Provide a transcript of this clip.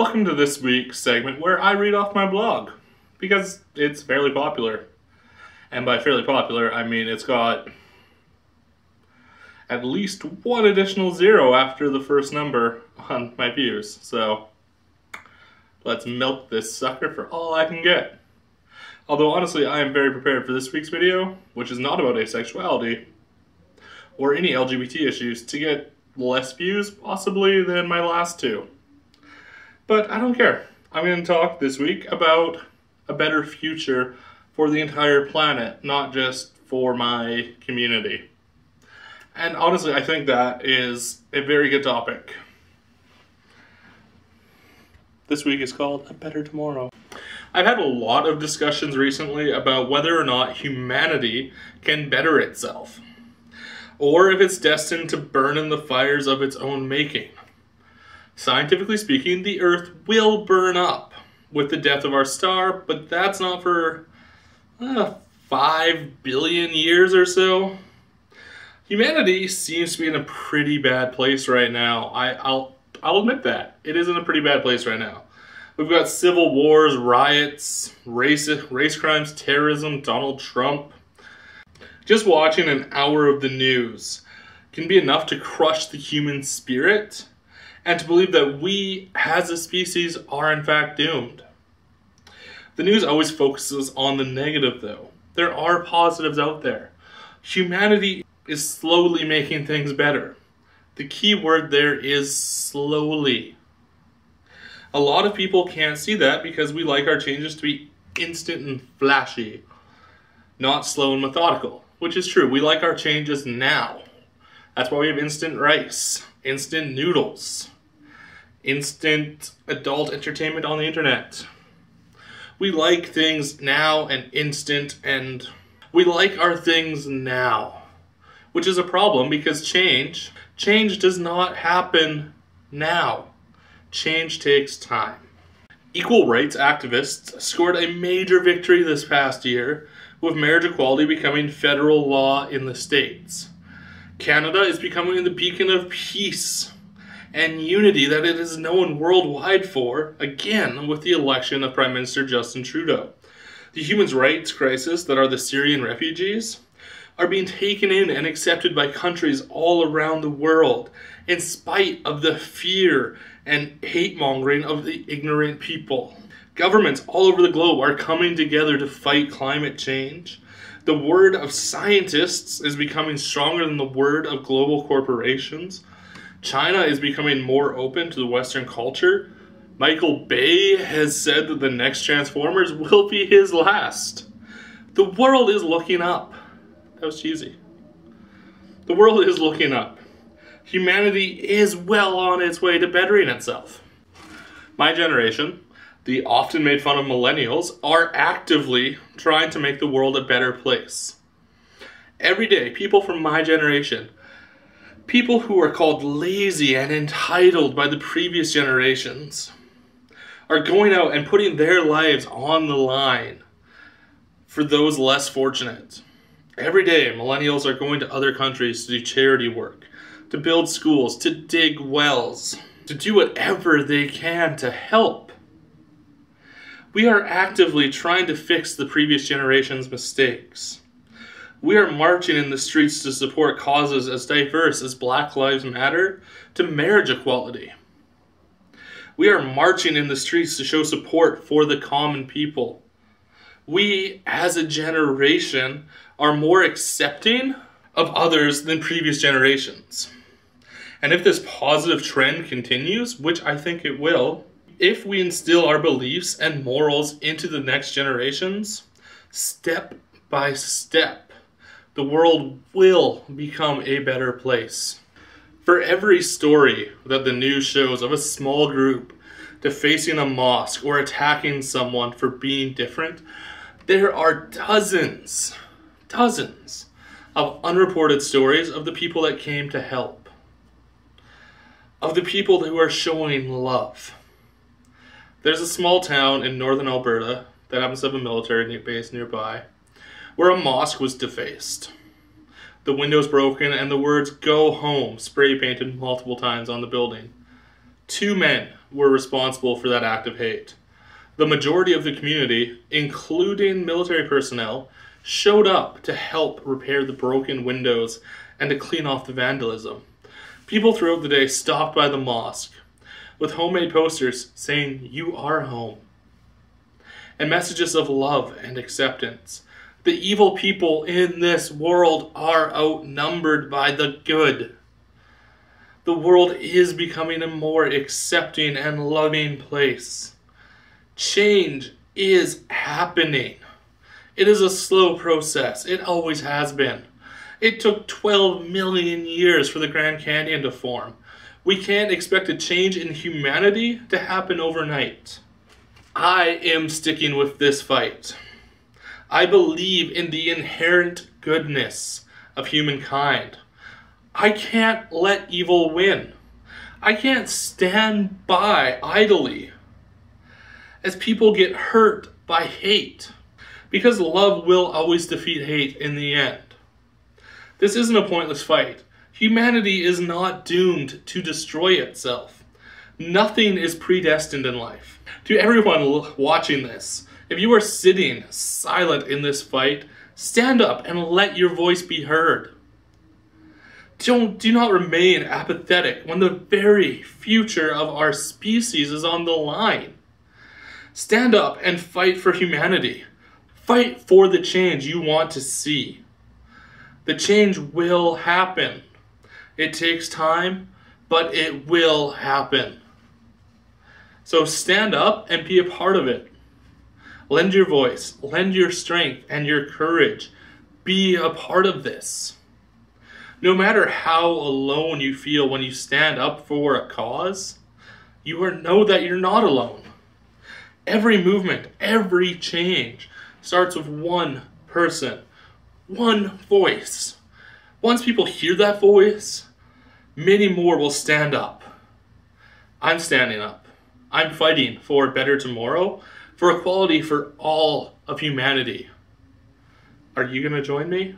Welcome to this week's segment where I read off my blog, because it's fairly popular. And by fairly popular, I mean it's got at least one additional zero after the first number on my views. So let's milk this sucker for all I can get. Although honestly, I am very prepared for this week's video, which is not about asexuality or any LGBT issues, to get less views possibly than my last two. But I don't care. I'm going to talk this week about a better future for the entire planet, not just for my community. And honestly, I think that is a very good topic. This week is called A Better Tomorrow. I've had a lot of discussions recently about whether or not humanity can better itself, or if it's destined to burn in the fires of its own making. Scientifically speaking, the Earth will burn up with the death of our star, but that's not for 5 billion years or so. Humanity seems to be in a pretty bad place right now. I'll admit that. It is in a pretty bad place right now. We've got civil wars, riots, race crimes, terrorism, Donald Trump. Just watching an hour of the news can be enough to crush the human spirit and to believe that we, as a species, are in fact doomed. The news always focuses on the negative, though. There are positives out there. Humanity is slowly making things better. The key word there is slowly. A lot of people can't see that because we like our changes to be instant and flashy, not slow and methodical, which is true. We like our changes now. That's why we have instant rice, instant noodles, instant adult entertainment on the internet. We like things now and instant, and we like our things now, which is a problem because change does not happen now. Change takes time. Equal rights activists scored a major victory this past year, with marriage equality becoming federal law in the States. Canada is becoming the beacon of peace and unity that it is known worldwide for, again with the election of Prime Minister Justin Trudeau. The human rights crisis that are the Syrian refugees are being taken in and accepted by countries all around the world, in spite of the fear and hate-mongering of the ignorant people. Governments all over the globe are coming together to fight climate change. The word of scientists is becoming stronger than the word of global corporations. China is becoming more open to the Western culture. Michael Bay has said that the next Transformers will be his last. The world is looking up. That was cheesy. The world is looking up. Humanity is well on its way to bettering itself. My generation, the often made fun of millennials, are actively trying to make the world a better place. Every day, people from my generation, people who are called lazy and entitled by the previous generations, are going out and putting their lives on the line for those less fortunate. Every day, millennials are going to other countries to do charity work, to build schools, to dig wells, to do whatever they can to help. We are actively trying to fix the previous generation's mistakes. We are marching in the streets to support causes as diverse as Black Lives Matter to marriage equality. We are marching in the streets to show support for the common people. We, as a generation, are more accepting of others than previous generations. And if this positive trend continues, which I think it will, if we instill our beliefs and morals into the next generations, step by step, the world will become a better place. For every story that the news shows of a small group defacing a mosque or attacking someone for being different, there are dozens of unreported stories of the people that came to help, of the people who are showing love. There's a small town in northern Alberta that happens to have a military base nearby, where a mosque was defaced. The windows broken and the words "Go Home" spray painted multiple times on the building. 2 men were responsible for that act of hate. The majority of the community, including military personnel, showed up to help repair the broken windows and to clean off the vandalism. People throughout the day stopped by the mosque with homemade posters saying, "You are home," and messages of love and acceptance. The evil people in this world are outnumbered by the good. The world is becoming a more accepting and loving place. Change is happening. It is a slow process. It always has been. It took 12 million years for the Grand Canyon to form. We can't expect a change in humanity to happen overnight. I am sticking with this fight. I believe in the inherent goodness of humankind. I can't let evil win. I can't stand by idly as people get hurt by hate, because love will always defeat hate in the end. This isn't a pointless fight. Humanity is not doomed to destroy itself. Nothing is predestined in life. To everyone watching this, if you are sitting silent in this fight, stand up and let your voice be heard. Do not remain apathetic when the very future of our species is on the line. Stand up and fight for humanity. Fight for the change you want to see. The change will happen. It takes time, but it will happen. So stand up and be a part of it. Lend your voice, lend your strength and your courage. Be a part of this. No matter how alone you feel when you stand up for a cause, know that you're not alone. Every movement, every change starts with one person, one voice. Once people hear that voice, many more will stand up. I'm standing up. I'm fighting for a better tomorrow, for equality for all of humanity. Are you going to join me?